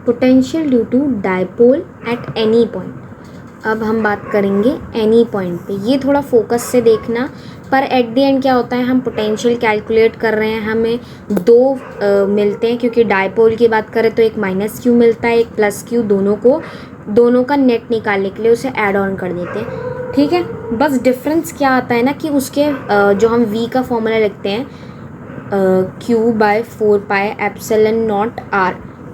Potential due to dipole at any point. अब हम बात करेंगे एनी पॉइंट पे, ये थोड़ा फोकस से देखना। पर एट द एंड क्या होता है, हम पोटेंशियल कैलकुलेट कर रहे हैं, हमें दो मिलते हैं, क्योंकि डायपोल की बात करें तो एक माइनस क्यू मिलता है, एक प्लस क्यू, दोनों का नेट निकालने के लिए उसे ऐड ऑन कर देते हैं। ठीक है, बस डिफरेंस क्या आता है ना कि उसके जो हम v का फॉर्मूला लिखते हैं q by 4 pi epsilon not r,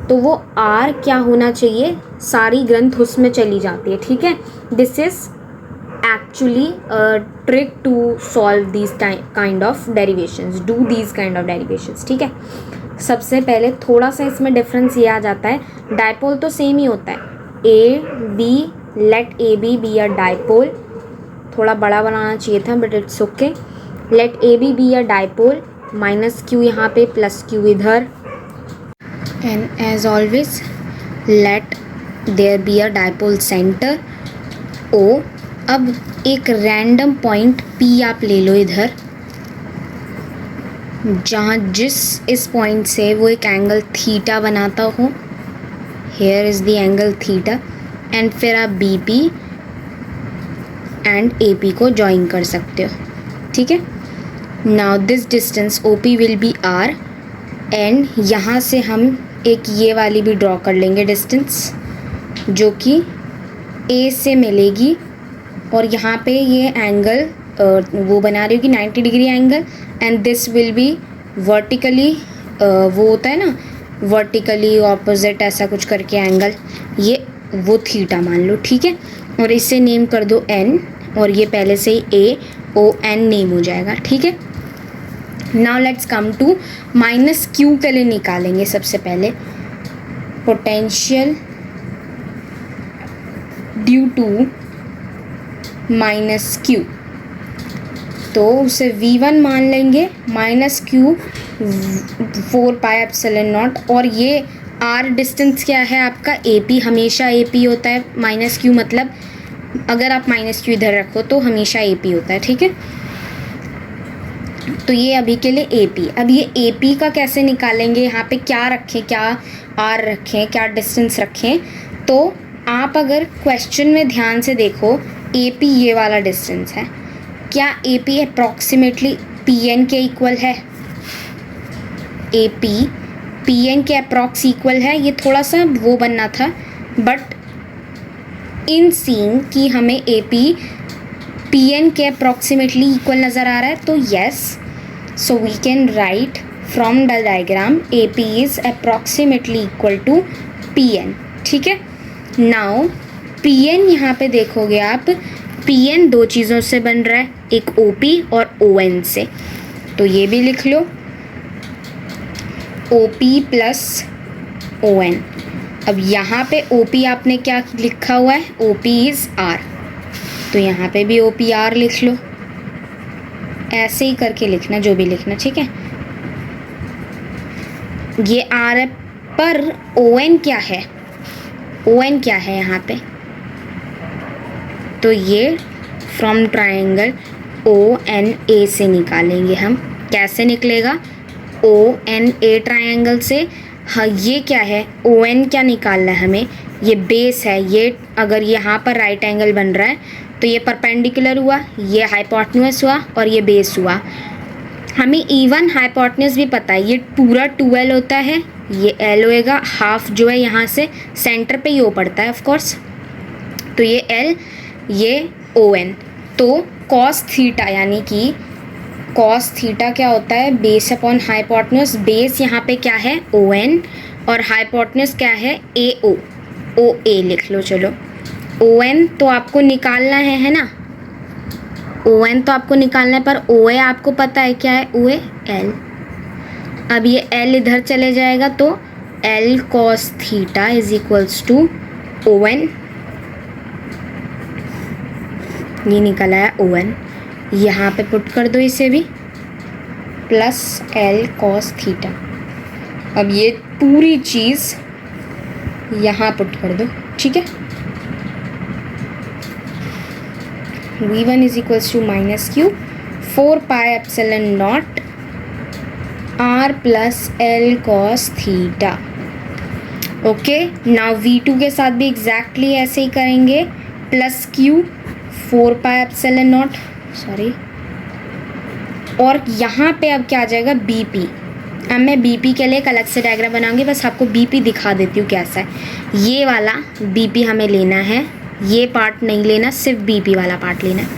तो वो r क्या होना चाहिए, सारी ग्रंथ उसमें चली जाती है। ठीक है, this is actually trick to solve these kind of derivations, do these kind of derivations. ठीक है, सबसे पहले थोड़ा सा इसमें डिफरेंस ये आ जाता है, डायपोल तो सेम ही होता है, A B, let A B be a dipole, थोड़ा बड़ा बनाना चाहिए था but it's okay. Let A B a dipole, minus Q यहाँ पे, प्लस क्यू इधर, and as always let there be a dipole centre O. अब एक रैंडम पॉइंट पी आप ले लो इधर, जहाँ इस पॉइंट से वो एक एंगल थीटा बनाता हो, here is the angle theta, and फिर आप B P and A P को ज्वाइन कर सकते हो। ठीक है, now this distance O P will be R, and यहाँ से हम एक ये वाली भी ड्रॉ कर लेंगे डिस्टेंस, जो कि ए से मिलेगी, और यहाँ पे ये एंगल वो बना रही होगी 90 degree angle, and this will be vertically, वो होता है ना वर्टिकली ऑपोजिट ऐसा कुछ करके एंगल, ये वो थीटा मान लो। ठीक है, और इसे नेम कर दो एन, और ये पहले से ही ए ओ एन नेम हो जाएगा। ठीक है, now let's come to minus Q के लिए निकालेंगे सबसे पहले potential due to minus Q, तो उसे V1 मान लेंगे, minus Q 4 pi epsilon naught, और ये R डिस्टेंस क्या है आपका AP, हमेशा AP होता है, माइनस क्यू मतलब अगर आप माइनस क्यू इधर रखो तो हमेशा AP होता है। ठीक है, तो ये अभी के लिए AP। अब ये AP का कैसे निकालेंगे, यहाँ पे क्या रखें, क्या R रखें, क्या डिस्टेंस रखें, तो आप अगर क्वेश्चन में ध्यान से देखो, AP ये वाला डिस्टेंस है, क्या AP अप्रॉक्सीमेटली PN के इक्वल है, AP PN के अप्रॉक्स इक्वल है, ये थोड़ा सा वो बनना था, बट इन सीइंग कि हमें AP PN के अप्रॉक्सीमेटली इक्वल नज़र आ रहा है, तो yes, so we can write from the diagram AP is approximately equal to PN। ठीक है, नाउ PN यहाँ पे देखोगे आप, PN दो चीज़ों से बन रहा है, एक OP और ON से, तो ये भी लिख लो OP प्लस ON। अब यहाँ पे OP आपने क्या लिखा हुआ है, OP इज़ R, तो यहाँ पे भी OP R लिख लो, ऐसे ही करके लिखना जो भी लिखना। ठीक है, ये R है, पर ON क्या है, ON क्या है यहाँ पे, तो ये फ्रॉम ट्रायंगल ONA से निकालेंगे हम। कैसे निकलेगा, ONA ट्रायंगल से, हाँ ये क्या है, ON क्या निकालना है हमें, ये बेस है, ये अगर यहाँ पर राइट एंगल बन रहा है तो ये परपेंडिकुलर हुआ, ये हाइपोटेन्यूस हुआ, और ये बेस हुआ। हमें इवन हाइपोटेन्यूस भी पता है, ये पूरा 2L होता है, ये L होएगा, हाफ जो है यहाँ से सेंटर पे ही हो पड़ता है ऑफ कोर्स, तो ये L, ये ON, तो कॉस थीटा, यानी कि कॉस थीटा क्या होता है, बेस अपॉन हाइपोटेन्यूस, बेस यहाँ पे क्या है ON, और हाइपोटेन्यूस क्या है AO, OA लिख लो। चलो ON तो आपको निकालना है ना, ON तो आपको निकालना है, पर OA आपको पता है क्या है, OA L। अब ये L इधर चले जाएगा, तो L cos theta is equals to ON, ये निकला है ON, यहाँ पे पुट कर दो इसे भी, प्लस L cos थीटा। अब ये पूरी चीज़ यहाँ पुट कर दो। ठीक है, V1 is equals to minus Q 4 pi epsilon not R plus L cos theta. Okay, now V2 के साथ भी एग्जैक्टली ऐसे ही करेंगे, plus Q 4 pi epsilon naught, sorry, और यहाँ पे अब क्या आ जाएगा BP। अब मैं BP के लिए एक अलग से डायग्राम बनाऊंगी, बस आपको BP दिखा देती हूँ कैसा है। ये वाला BP हमें लेना है, ये पार्ट नहीं लेना, सिर्फ BP वाला पार्ट लेना है।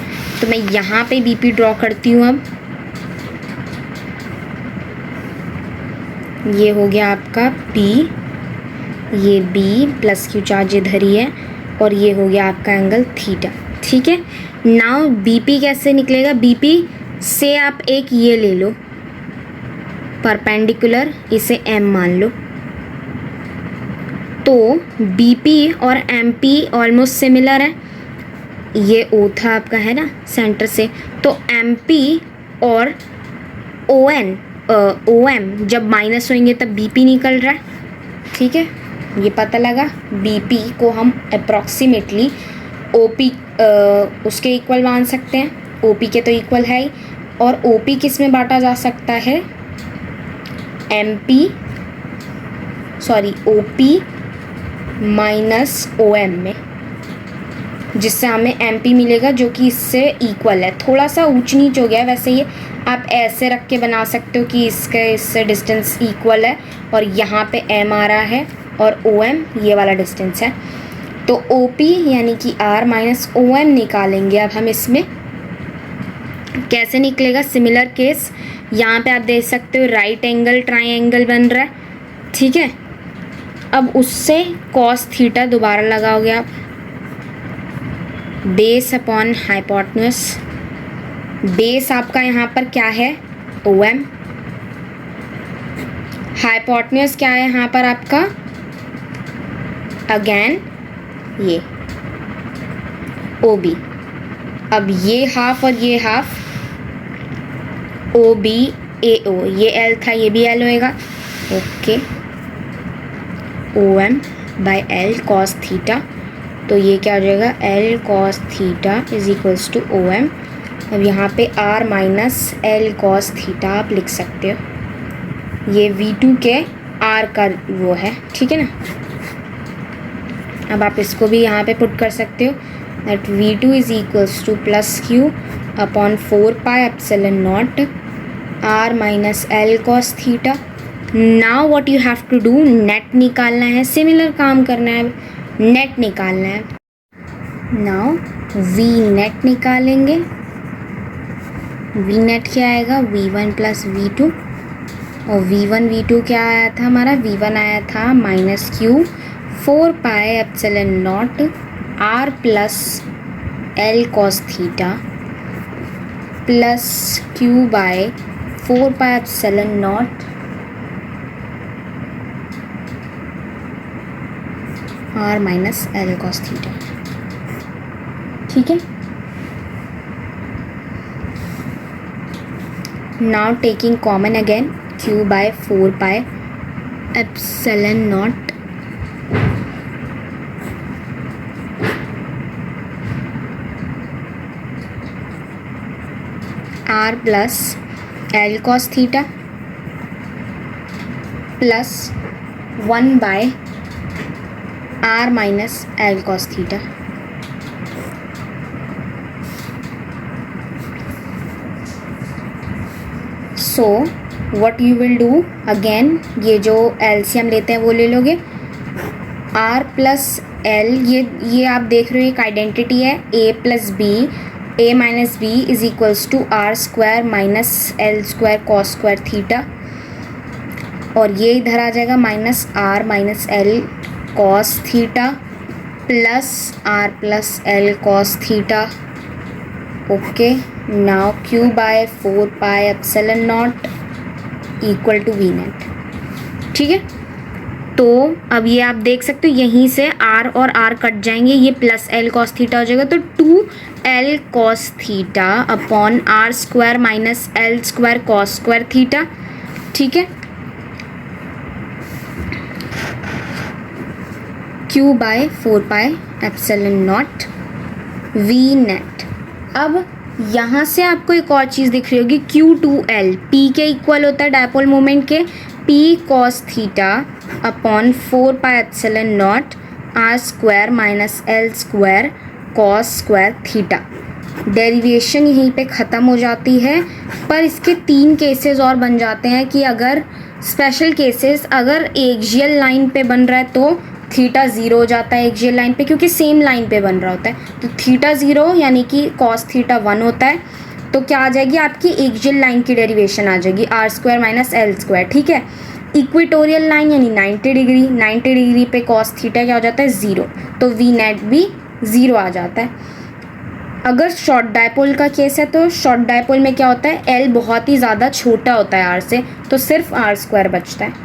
तो मैं यहाँ पे BP ड्रॉ करती हूँ। अब ये हो गया आपका P, ये B प्लस Q चार्ज इधर ही है, और ये हो गया आपका एंगल थीटा। ठीक है, नाउ BP कैसे निकलेगा? BP से आप एक ये ले लो परपेंडिकुलर, इसे M मान लो। तो BP और MP ऑलमोस्ट सिमिलर है, ये O था आपका, है ना, सेंटर से, तो MP और OM जब माइनस होंगे तब BP निकल रहा है। ठीक है, ये पता लगा। BP को हम अप्रॉक्सीमेटली OP उसके इक्वल मान सकते हैं, OP के तो इक्वल है ही, और OP किस में बांटा जा सकता है? OP माइनस OM में, जिससे हमें MP मिलेगा जो कि इससे इक्वल है। थोड़ा सा ऊंच नीच हो गया है, वैसे ये आप ऐसे रख के बना सकते हो कि इससे डिस्टेंस इक्वल है, और यहाँ पे M आ रहा है और OM ये वाला डिस्टेंस है। तो OP यानी कि R माइनस OM निकालेंगे। अब हम इसमें कैसे निकलेगा? सिमिलर केस, यहाँ पे आप देख सकते हो राइट एंगल ट्राइंगल बन रहा है। ठीक है, अब उससे कॉस थीटा दोबारा लगाओगे आप, बेस अपॉन हाइपोटेन्यूज। बेस आपका यहाँ पर क्या है? OM। हाइपोटेन्यूज क्या है यहाँ पर आपका? अगेन ये OB। अब ये हाफ और ये हाफ, OB AO, ये L था, ये भी L होएगा। Okay, OM by L cos theta, तो ये क्या हो जाएगा? L cos theta is equals to OM। अब यहाँ पे R minus L cos theta आप लिख सकते हो, ये V2 के R का वो है। ठीक है ना, अब आप इसको भी यहाँ पे पुट कर सकते हो, that V2 is equals to plus Q upon 4 pi epsilon not R minus L cos theta. Now what you have to do, net निकालना है, सिमिलर काम करना है, नेट निकालना है। नाउ V नेट निकालेंगे, V नेट क्या आएगा? V1 प्लस V2, और V1 V2 क्या आया था हमारा? V1 आया था minus Q 4 pi epsilon not R plus L cos theta plus Q by 4 pi epsilon not R minus L cos theta. ठीक है, now taking common again, Q by 4 pi epsilon not R plus L cos theta plus 1 by R minus L cos theta. So what you will do, again ये जो LCM लेते हैं वो ले लोगे, R plus L, ये आप देख रहे हो एक आइडेंटिटी है, A plus B, A minus B is equals to R square minus L square cos square theta, और ये इधर आ जाएगा minus R minus L cos theta plus R plus L cos theta. Okay, now Q by 4 pi epsilon naught equal to V net. ठीक है, तो अब ये आप देख सकते हो यहीं से R और R कट जाएंगे, ये प्लस L कॉस थीटा हो जाएगा, तो 2L cos theta upon R square minus L square cos square theta. ठीक है, Q by 4 pi epsilon naught V net. अब यहाँ से आपको एक और चीज़ दिख रही होगी, Q2L P के इक्वल होता है डायपोल मोमेंट के, P cos theta upon 4πε0 r square minus L square cos square theta. Derivation यहीं पे ख़त्म हो जाती है, पर इसके 3 केसेस और बन जाते हैं कि अगर स्पेशल केसेस, अगर एक्सियल लाइन पे बन रहा है तो थीटा 0 हो जाता है एक्सियल लाइन पे, क्योंकि सेम लाइन पे बन रहा होता है। तो थीटा 0 यानी कि कॉस थीटा 1 होता है। तो क्या आ जाएगी आपकी एक्सियल लाइन की डेरिवेशन आ जाएगी R square minus L square, ठीक है। इक्वेटोरियल लाइन यानी 90 डिग्री, 90 डिग्री पे कॉस थीटा क्या हो जाता है 0, तो वी नेट भी 0 आ जाता है। अगर शॉर्ट डायपोल का केस है तो शॉर्ट डायपोल में क्या होता है, एल बहुत ही ज़्यादा छोटा होता है आर से, तो सिर्फ आर स्क्वायर बचता है।